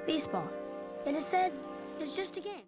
Baseball, it is said, is just a game.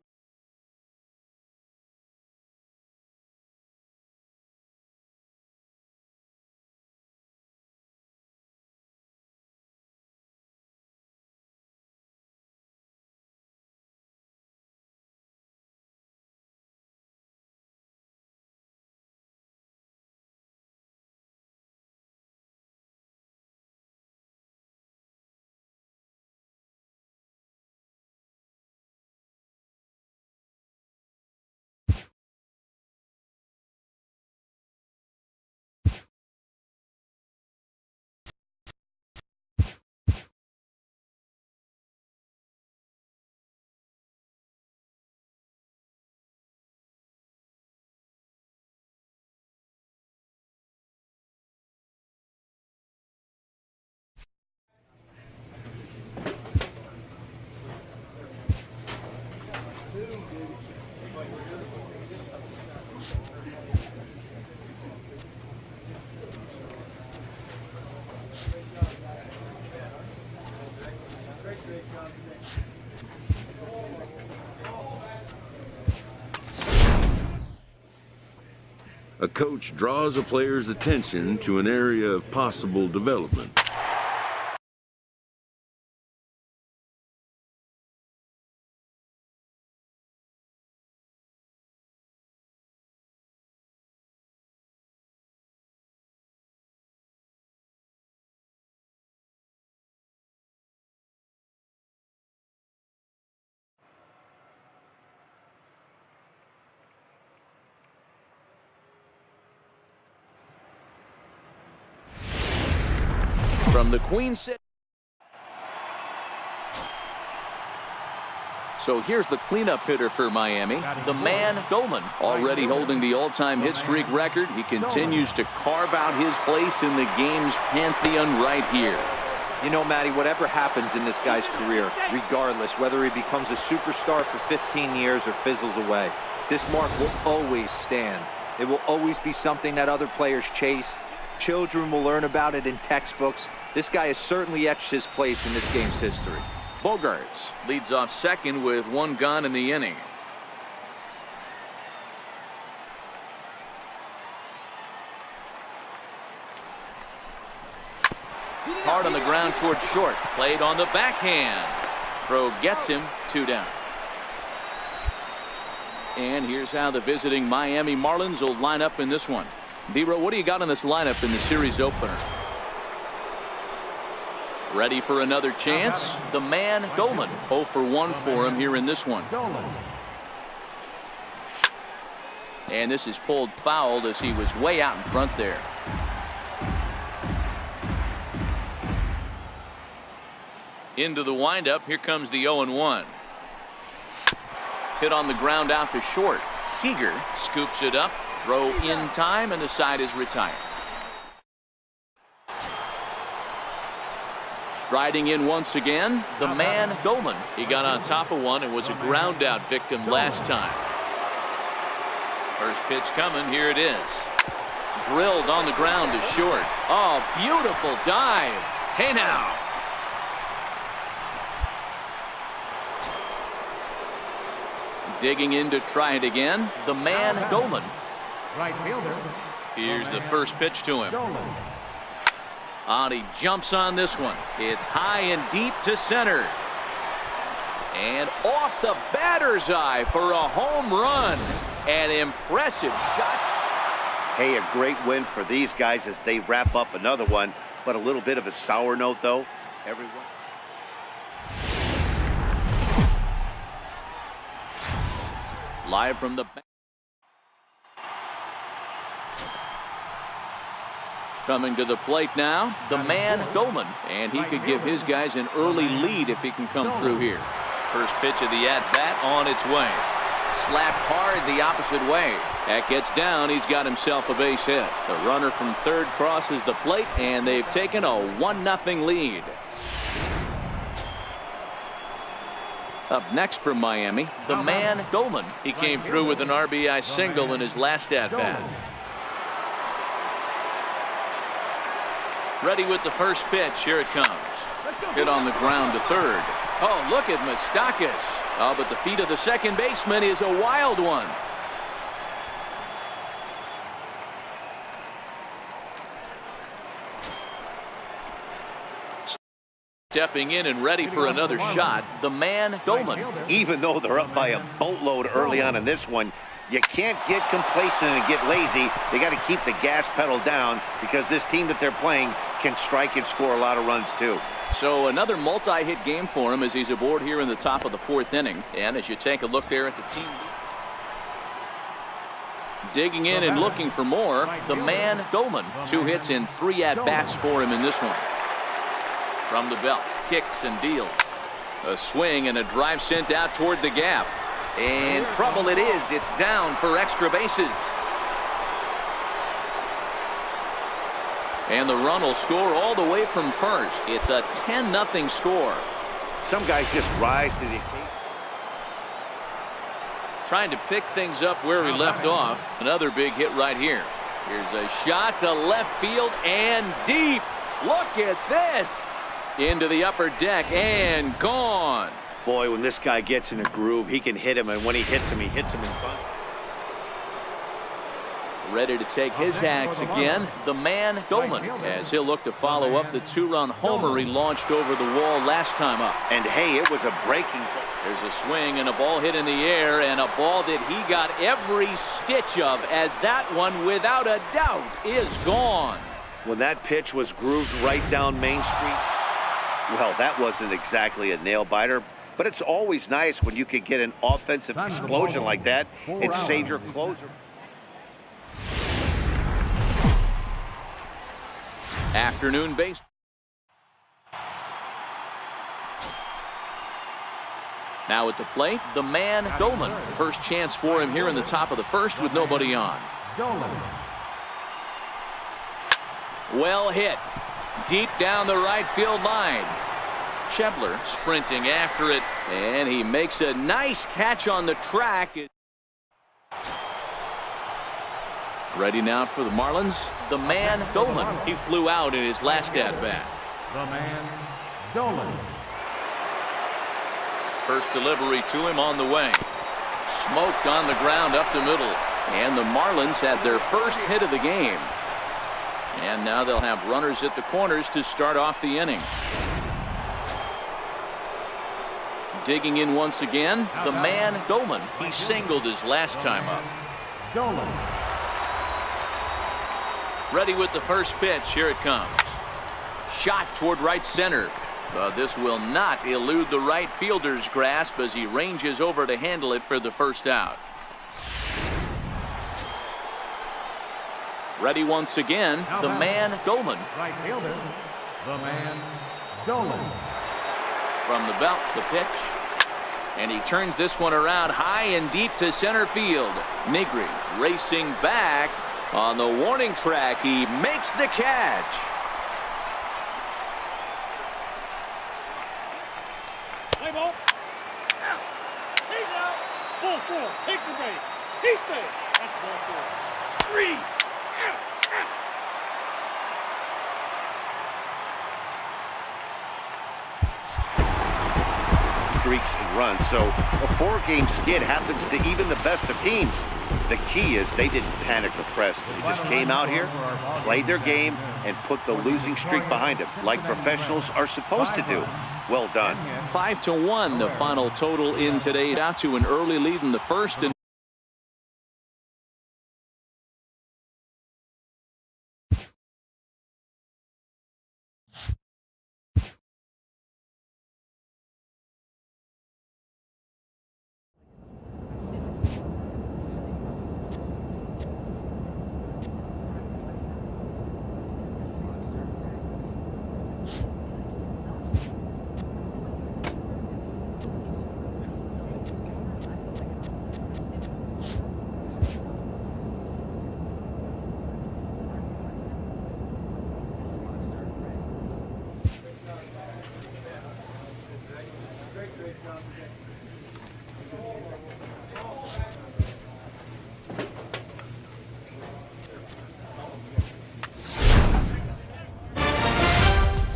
A coach draws a player's attention to an area of possible development. From the Queen City. So here's the cleanup hitter for Miami, the man Goldman, already holding the all-time hit streak record. He continues to carve out his place in the game's pantheon right here. You know, Matty, whatever happens in this guy's career, regardless, whether he becomes a superstar for 15 years or fizzles away, this mark will always stand. It will always be something that other players chase. Children will learn about it in textbooks. This guy has certainly etched his place in this game's history. Bogaerts leads off second with one gone in the inning. Hard on the ground toward short. Played on the backhand. Throw gets him, 2 down. And here's how the visiting Miami Marlins will line up in this one. D-Row, what do you got in this lineup in the series opener? Ready for another chance? The man Goldman. 0 for 1 for him here in this one. And this is pulled fouled as he was way out in front there. Into the windup. Here comes the 0-1. Hit on the ground out to short. Seager scoops it up. Throw in time, and the side is retired. Striding in once again, the man Goldman. He got on top of one and was a ground out victim last time. First pitch coming. Here it is. Drilled on the ground to short. Oh, beautiful dive. Hey now. Digging in to try it again, the man Goldman. Right fielder. Here's the first pitch to him. And he jumps on this one. It's high and deep to center. And off the batter's eye for a home run. An impressive shot. Hey, a great win for these guys as they wrap up another one. But a little bit of a sour note, though. Everyone. Live from the back. Coming to the plate now, the man Goldman, and he could give his guys an early lead if he can come through here. First pitch of the at-bat on its way. Slapped hard the opposite way. That gets down. He's got himself a base hit. The runner from third crosses the plate, and they've taken a 1-0 lead. Up next from Miami, the man Goldman. He came through with an RBI single in his last at-bat. Ready with the first pitch. Here it comes. Hit on the ground to third. Oh, look at Moustakas. Oh, but the feet of the second baseman is a wild one. Stepping in and ready for another shot, the man, Dolman. Even though they're up by a boatload early on in this one, you can't get complacent and get lazy. They got to keep the gas pedal down because this team that they're playing can strike and score a lot of runs too. So another multi-hit game for him as he's aboard here in the top of the fourth inning. And as you take a look there at the team, digging in and looking for more, the man, Dolman. 2 hits and 3 at-bats for him in this one. From the belt, kicks and deals. A swing and a drive sent out toward the gap. And trouble it is. It's down for extra bases. And the run will score all the way from first. It's a 10-0 score. Some guys just rise to the occasion. Trying to pick things up where he left off. Another big hit right here. Here's a shot to left field and deep. Look at this. Into the upper deck and gone. Boy, when this guy gets in a groove, he can hit him, and when he hits him in front. Ready to take his hacks again, the man, Dolman, as he'll look to follow up the 2-run homer he launched over the wall last time up. And hey, it was a breaking ball. There's a swing and a ball hit in the air, and a ball that he got every stitch of, as that one, without a doubt, is gone. When that pitch was grooved right down Main Street, well, that wasn't exactly a nail-biter, but it's always nice when you can get an offensive explosion like that and save your closer. Afternoon base. Now at the plate, the man, Dolman. First chance for him here in the top of the first with nobody on. Well hit. Deep down the right field line. Schebler sprinting after it, and he makes a nice catch on the track. Ready now for the Marlins, the man, Dolman. He flew out in his last at-bat. The man, Dolman. First delivery to him on the way. Smoked on the ground up the middle. And the Marlins had their first hit of the game. And now they'll have runners at the corners to start off the inning. Digging in once again, the man, Dolman. He singled his last time up. Dolman. Ready with the first pitch. Here it comes. Shot toward right center. But this will not elude the right fielder's grasp as he ranges over to handle it for the first out. Ready once again, the man, Dolman. Right fielder, the man, Dolman. From the belt, the pitch. And he turns this one around high and deep to center field. Negri racing back on the warning track. He makes the catch. Play ball. Out. He's out. Ball 4. Take the base. He's safe. That's ball 4. 3. Out. Streaks and runs, so a 4-game skid happens to even the best of teams. The key is they didn't panic or press. They just came out here, played their game, and put the losing streak behind them, like professionals are supposed to do. Well done. 5-1 the final total in today's out to an early lead in the first. And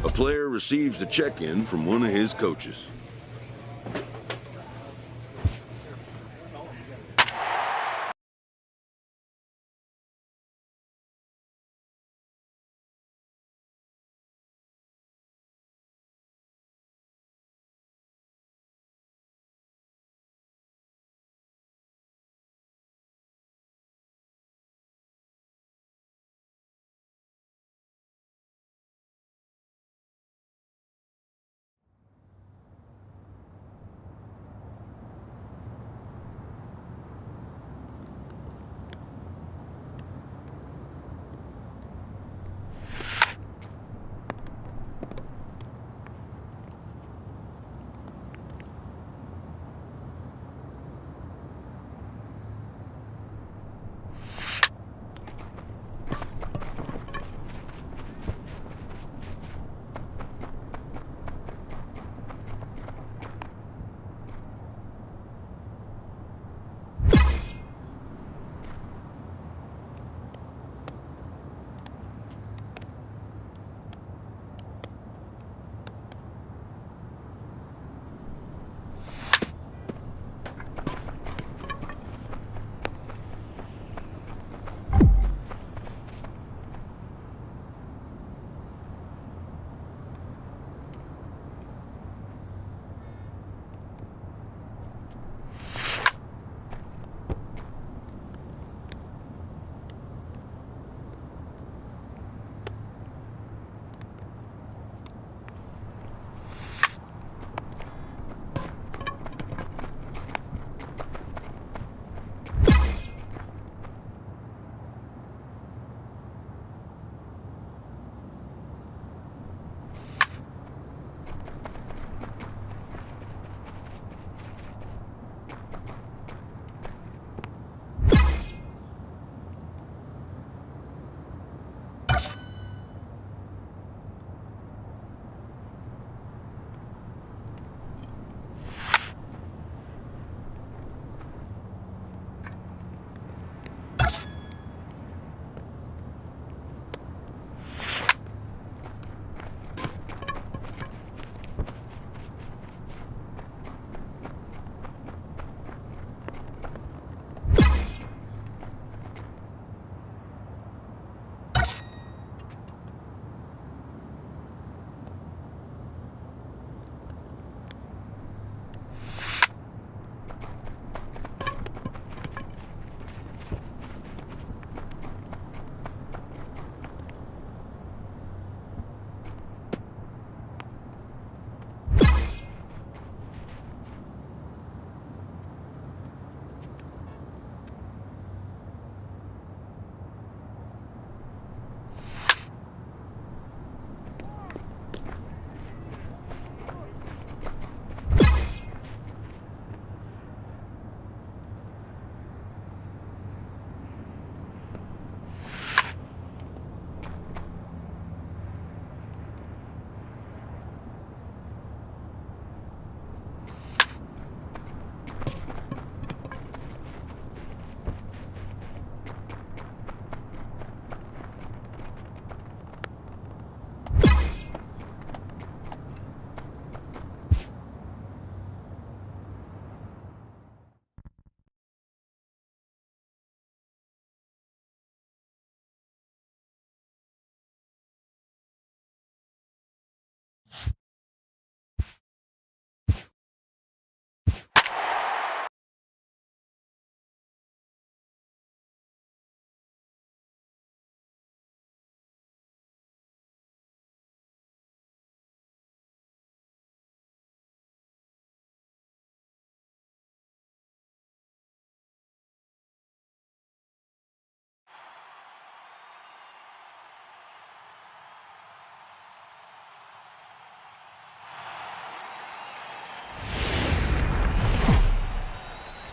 A player receives a check-in from one of his coaches.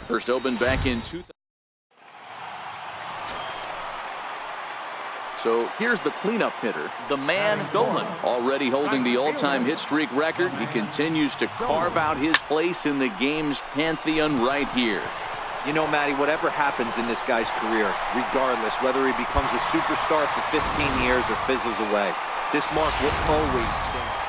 First opened back in 2000. So here's the cleanup hitter, the man Dolan, already holding the all-time hit streak record. He continues to carve out his place in the game's pantheon right here. You know, Matty, whatever happens in this guy's career, regardless, whether he becomes a superstar for 15 years or fizzles away, this mark will always stand.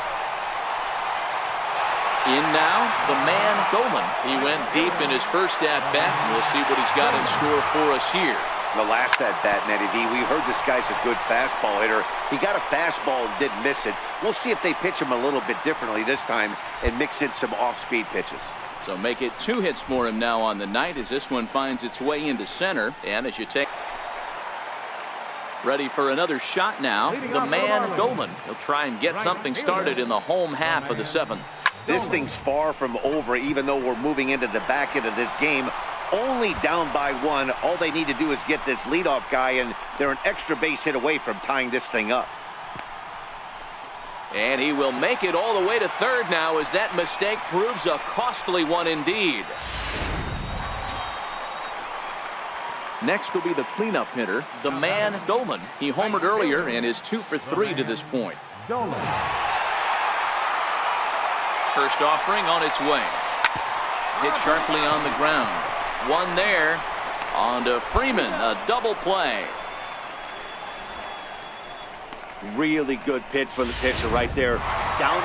In now, the man Dolan. He went deep in his first at-bat. We'll see what he's got in store for us here. The last at-bat, Matty D, we heard this guy's a good fastball hitter. He got a fastball and didn't miss it. We'll see if they pitch him a little bit differently this time and mix in some off-speed pitches. So make it 2 hits for him now on the night as this one finds its way into center. And as you take... Ready for another shot now, the man Dolan. He'll try and get something started in the home half of the 7th. This thing's far from over, even though we're moving into the back end of this game. Only down by 1. All they need to do is get this leadoff guy, and they're an extra base hit away from tying this thing up. And he will make it all the way to third now as that mistake proves a costly one indeed. Next will be the cleanup hitter, the man Dolan. He homered earlier and is 2 for 3 to this point. First offering on its way. Hit sharply on the ground. One there. On to Freeman, a double play. Really good pitch from the pitcher right there. Down.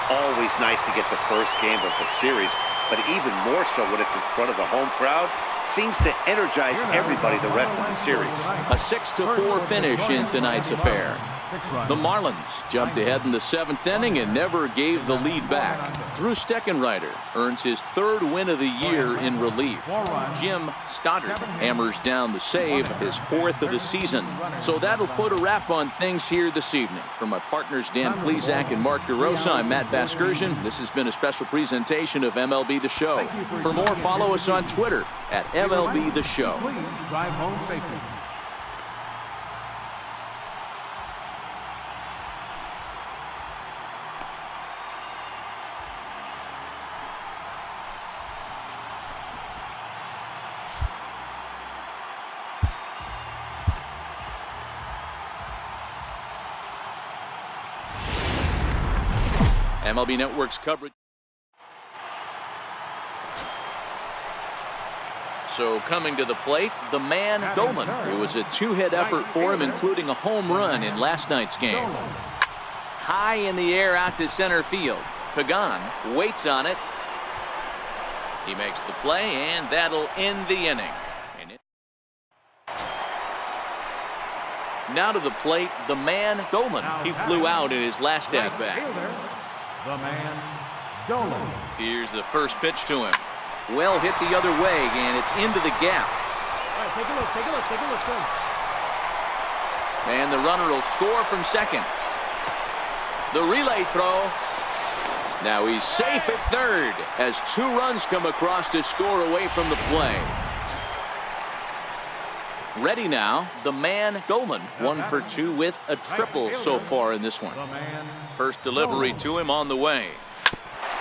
Always nice to get the first game of the series, but even more so when it's in front of the home crowd. Seems to energize everybody the rest of the series. A 6-4 finish in tonight's affair. The Marlins jumped ahead in the 7th inning and never gave the lead back. Drew Steckenrider earns his 3rd win of the year in relief. Jim Stoddard hammers down the save, his 4th of the season. So that'll put a wrap on things here this evening. For my partners Dan Plesac and Mark DeRosa, I'm Matt Vasgersian. This has been a special presentation of MLB The Show. For more, follow us on Twitter at MLB The Show. Drive home safely. MLB Network's coverage. So coming to the plate, the man Dolan. It was a 2-hit effort for him, including a home run in last night's game. High in the air out to center field. Pagan waits on it. He makes the play, and that'll end the inning. Now to the plate, the man Dolan. He flew out in his last at-bat. The man Dolan. Here's the first pitch to him. Well hit the other way, and it's into the gap. All right, take a look, sir. And the runner will score from second. The relay throw. Now he's safe at third as 2 runs come across to score away from the play. Ready now, the man Dolan. 1 for 2 with a triple so far in this one. First delivery to him on the way.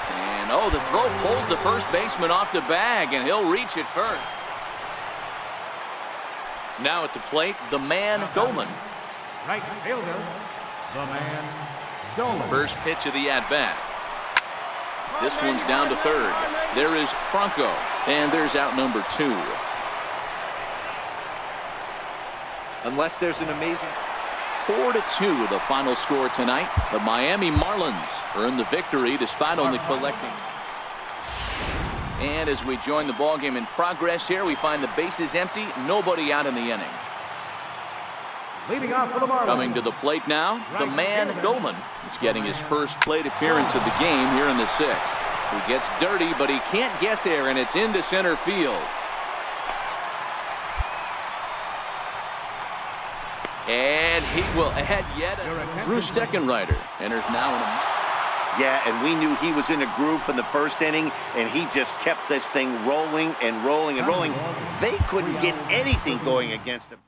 And oh, the throw pulls the first baseman off the bag, and he'll reach it first. Now at the plate, the man Dolan. Right fielder, the man Dolan. First pitch of the at-bat. This one's down to third. There is Franco, and there's out number 2. Unless there's an amazing... 4-2 the final score tonight. The Miami Marlins earn the victory despite only collecting. And as we join the ballgame in progress here, we find the bases empty, nobody out in the inning. Leading off for the Marlins. Coming to the plate now, the man Dolan is getting his first plate appearance of the game here in the 6th. He gets dirty, but he can't get there, and it's into center field. And he will add yet a... Drew Steckenrider enters now in a... Yeah, and we knew he was in a groove from the first inning, and he just kept this thing rolling and rolling and rolling. They couldn't get anything going against him.